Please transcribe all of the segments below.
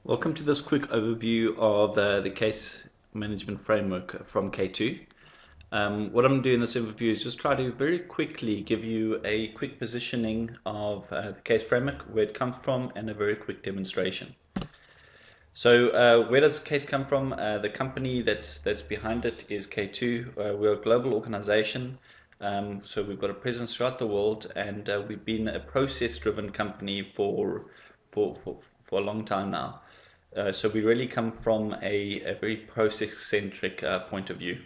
Welcome to this quick overview of the case management framework from K2. What I'm doing in this overview is just try to very quickly give you a quick positioning of the case framework, where it comes from, and a very quick demonstration. So where does the case come from? The company that's behind it is K2. We're a global organization, so we've got a presence throughout the world, and we've been a process-driven company for a long time now. So we really come from a very process-centric point of view.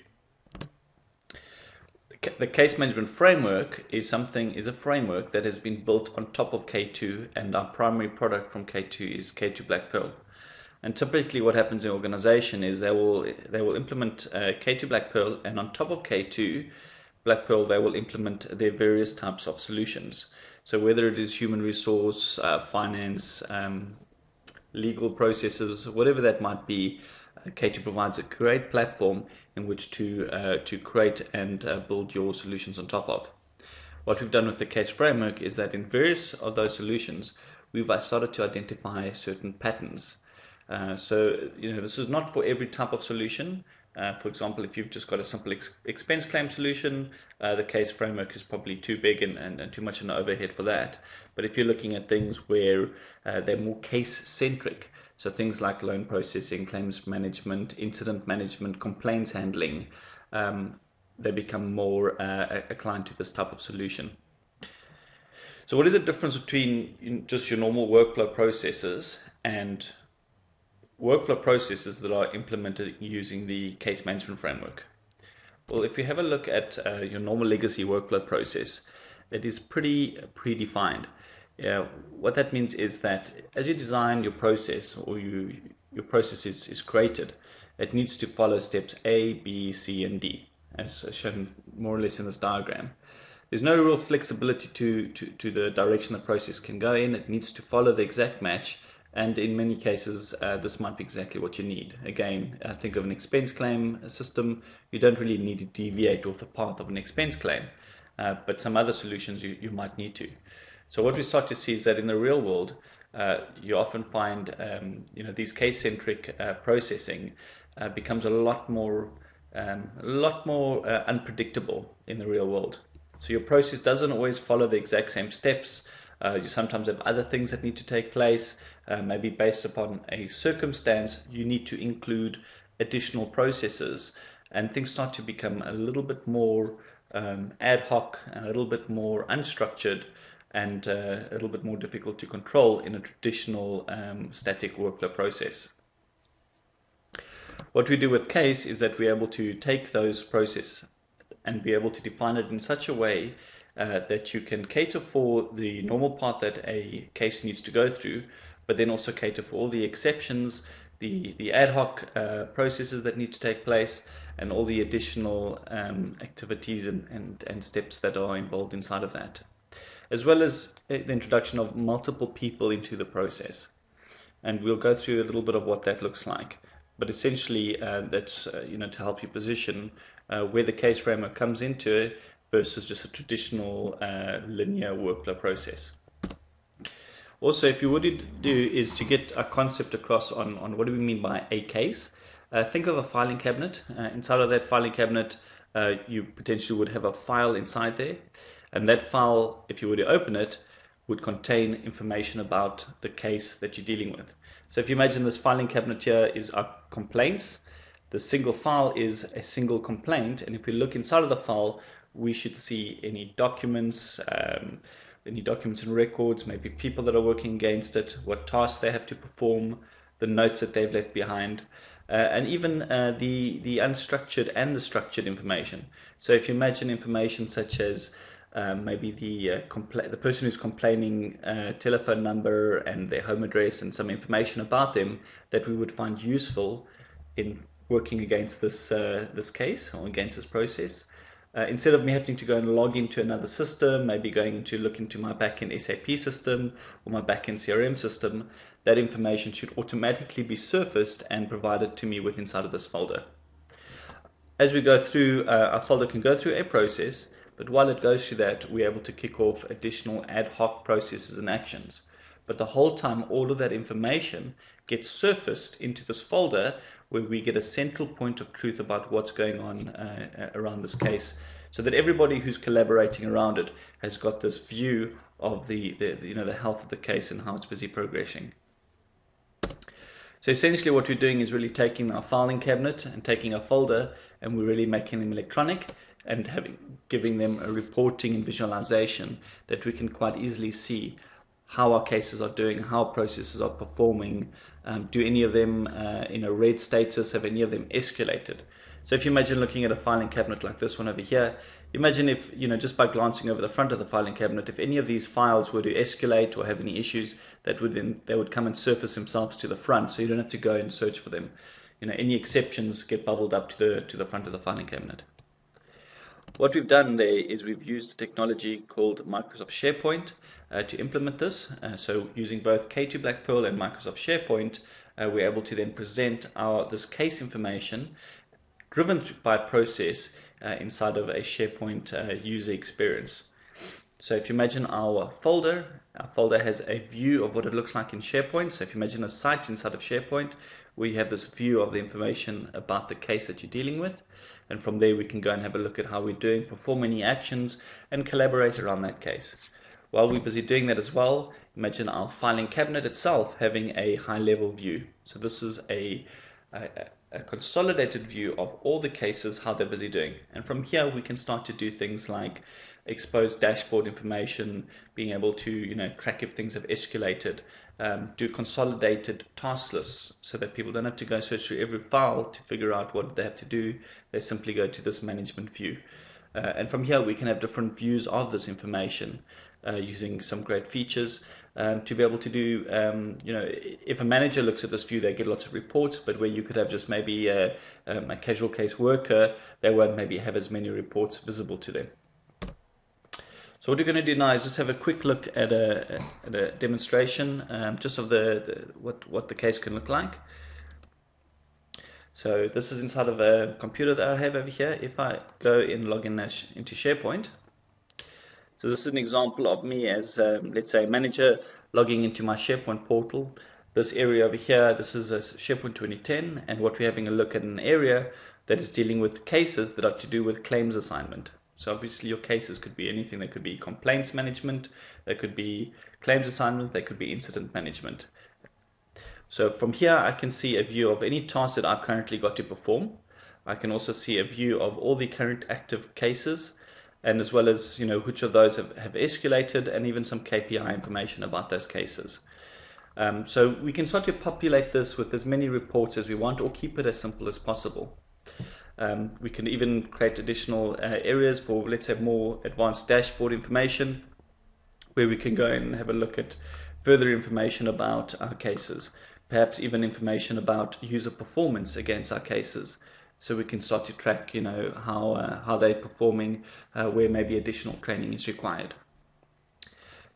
The case management framework is a framework that has been built on top of K2, and our primary product from K2 is K2 Blackpearl. And typically what happens in organization is they will implement K2 Blackpearl, and on top of K2 Blackpearl they will implement their various types of solutions. So whether it is human resource, finance, legal processes, whatever that might be, K2 provides a great platform in which to create and build your solutions on top of. What we've done with the case framework is that in various of those solutions, we've started to identify certain patterns. So this is not for every type of solution. For example, if you've just got a simple expense claim solution, the case framework is probably too big and too much an overhead for that. But if you're looking at things where they're more case-centric, so things like loan processing, claims management, incident management, complaints handling, they become more inclined to this type of solution. So what is the difference between just your normal workflow processes and workflow processes that are implemented using the case management framework? Well, if you have a look at your normal legacy workflow process, it is pretty predefined. What that means is that as you design your process, or your process is created, it needs to follow steps A, B, C, and D, as shown more or less in this diagram. There's no real flexibility to the direction the process can go in. It needs to follow the exact match, and in many cases this might be exactly what you need. Again, think of an expense claim system. You don't really need to deviate off the path of an expense claim, but some other solutions you might need to. So what we start to see is that in the real world, you often find these case-centric processing becomes a lot more unpredictable in the real world. So your process doesn't always follow the exact same steps. You sometimes have other things that need to take place. Maybe based upon a circumstance, you need to include additional processes, and things start to become a little bit more ad hoc, and a little bit more unstructured, and a little bit more difficult to control in a traditional static workflow process. What we do with case is that we're able to take those processes and be able to define it in such a way that you can cater for the normal part that a case needs to go through, but then also cater for all the exceptions, the ad hoc processes that need to take place, and all the additional activities and steps that are involved inside of that, as well as the introduction of multiple people into the process. And we'll go through a little bit of what that looks like. But essentially, that's to help you position where the case framework comes into it versus just a traditional linear workflow process. Also, if you would do is to get a concept across on what do we mean by a case. Think of a filing cabinet. Inside of that filing cabinet, you potentially would have a file inside there, and that file, if you were to open it, would contain information about the case that you're dealing with. So if you imagine this filing cabinet here is our complaints, the single file is a single complaint, and if we look inside of the file, we should see any documents and records, maybe people that are working against it, what tasks they have to perform, the notes that they've left behind, and even the unstructured and the structured information. So if you imagine information such as maybe the person who's complaining telephone number and their home address and some information about them that we would find useful in working against this case or against this process. Instead of me having to go and log into another system, maybe going to look into my backend SAP system or my backend CRM system, that information should automatically be surfaced and provided to me with inside of this folder. As we go through, our folder can go through a process, but while it goes through that, we're able to kick off additional ad hoc processes and actions. but the whole time all of that information gets surfaced into this folder where we get a central point of truth about what's going on around this case, so that everybody who's collaborating around it has got this view of the health of the case and how it's busy progressing. So essentially what we're doing is really taking our filing cabinet and taking our folder, and we're really making them electronic and giving them a reporting and visualization that we can quite easily see how our cases are doing, how processes are performing, do any of them in a red status, have any of them escalated. So if you imagine looking at a filing cabinet like this one over here, imagine if, just by glancing over the front of the filing cabinet, if any of these files were to escalate or have any issues, they would come and surface themselves to the front, so you don't have to go and search for them. Any exceptions get bubbled up to the front of the filing cabinet. What we've done there is we've used a technology called Microsoft SharePoint to implement this. So using both K2 Blackpearl and Microsoft SharePoint, we're able to then present this case information driven by a process inside of a SharePoint user experience. So if you imagine our folder has a view of what it looks like in SharePoint. So if you imagine a site inside of SharePoint, we have this view of the information about the case that you're dealing with. And from there we can go and have a look at how we're doing, perform any actions, and collaborate around that case. While we're busy doing that as well, imagine our filing cabinet itself having a high-level view. So this is a consolidated view of all the cases, how they're busy doing. And from here we can start to do things like expose dashboard information, being able to track if things have escalated, do consolidated task lists so that people don't have to go search through every file to figure out what they have to do. They simply go to this management view. And from here we can have different views of this information using some great features to be able to do, if a manager looks at this view, they get lots of reports, but where you could have just maybe a casual case worker, they won't maybe have as many reports visible to them. So what we're going to do now is just have a quick look at a demonstration just of what the case can look like. So this is inside of a computer that I have over here. If I go and log in into SharePoint, so this is an example of me as, let's say, a manager logging into my SharePoint portal. This area over here, this is a SharePoint 2010, and what we're having a look at an area that is dealing with cases that are to do with claims assignment. So obviously your cases could be anything. They could be complaints management, they could be claims assignment, they could be incident management. So from here I can see a view of any task that I've currently got to perform. I can also see a view of all the current active cases, and as well as which of those have escalated, and even some KPI information about those cases. So we can start to populate this with as many reports as we want, or keep it as simple as possible. We can even create additional areas for, let's say, more advanced dashboard information, where we can go and have a look at further information about our cases, perhaps even information about user performance against our cases, so we can start to track how they're performing, where maybe additional training is required.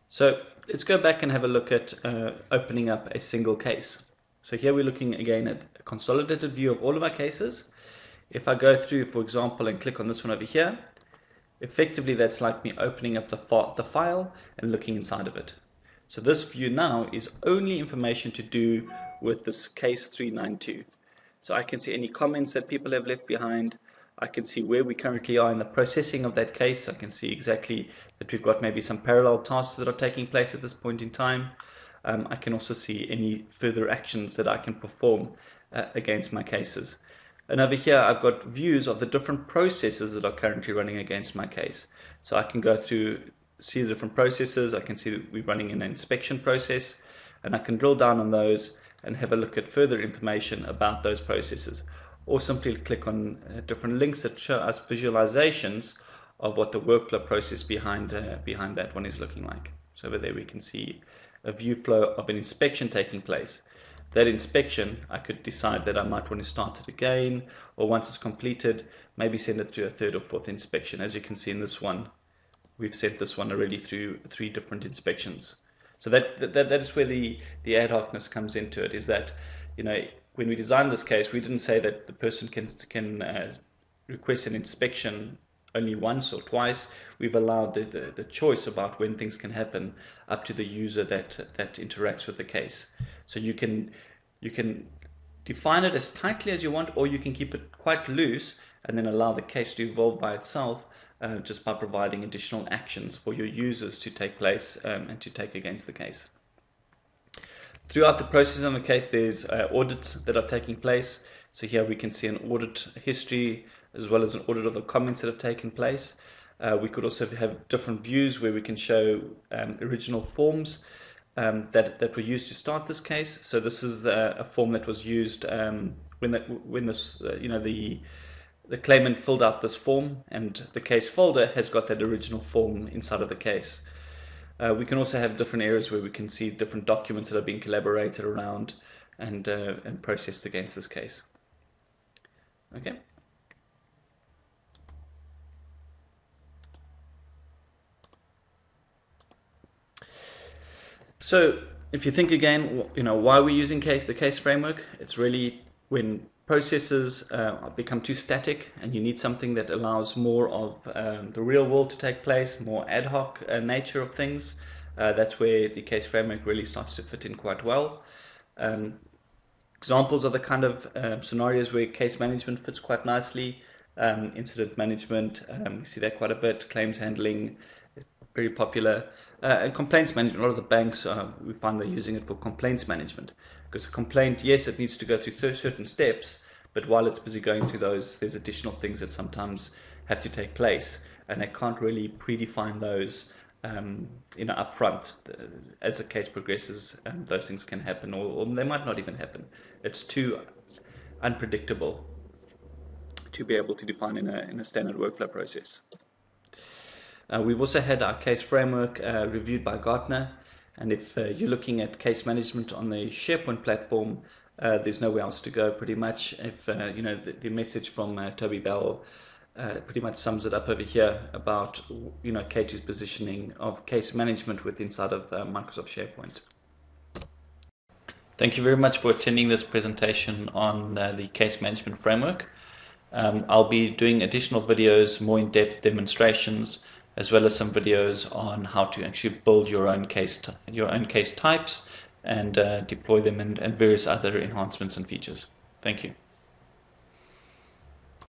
So let's go back and have a look at opening up a single case. So here we're looking again at a consolidated view of all of our cases. If I go through, for example, and click on this one over here, effectively that's like me opening up the file and looking inside of it. So this view now is only information to do with this case 392. So I can see any comments that people have left behind. I can see where we currently are in the processing of that case. I can see exactly that we've got maybe some parallel tasks that are taking place at this point in time. I can also see any further actions that I can perform against my cases. And over here I've got views of the different processes that are currently running against my case. So I can go through, see the different processes. I can see that we're running an inspection process, and I can drill down on those and have a look at further information about those processes, or simply click on different links that show us visualizations of what the workflow process behind that one is looking like. So over there we can see a view flow of an inspection taking place. That inspection, I could decide that I might want to start it again, or once it's completed, maybe send it to a third or fourth inspection. As you can see in this one, we've sent this one already through 3 different inspections. So that is where the ad hocness comes into it, is that when we designed this case, we didn't say that the person can request an inspection only once or twice. We've allowed the choice about when things can happen up to the user that interacts with the case. So you can define it as tightly as you want, or you can keep it quite loose and then allow the case to evolve by itself, just by providing additional actions for your users to take place and to take against the case. Throughout the process of the case, there's audits that are taking place. So here we can see an audit history as well as an audit of the comments that have taken place. We could also have different views where we can show original forms that were used to start this case. So this is a form that was used when the claimant filled out this form, and the case folder has got that original form inside of the case. We can also have different areas where we can see different documents that are being collaborated around and processed against this case. Okay. So if you think again, why we're using the case framework, it's really when processes become too static and you need something that allows more of the real world to take place, more ad hoc nature of things. That's where the case framework really starts to fit in quite well. Examples of the kind of scenarios where case management fits quite nicely. Incident management, we see that quite a bit. Claims handling, very popular. And complaints management, a lot of the banks, we find they're using it for complaints management. Because a complaint, yes, it needs to go through certain steps, but while it's busy going through those, there's additional things that sometimes have to take place, and they can't really predefine those up front. As the case progresses, those things can happen, or they might not even happen. It's too unpredictable to be able to define in a standard workflow process. We've also had our case framework reviewed by Gartner, and if you're looking at case management on the SharePoint platform, there's nowhere else to go pretty much. If the message from Toby Bell pretty much sums it up over here about K2's positioning of case management inside of Microsoft SharePoint. Thank you very much for attending this presentation on the case management framework. I'll be doing additional videos, more in-depth demonstrations, as well as some videos on how to actually build your own case types and deploy them and various other enhancements and features. Thank you.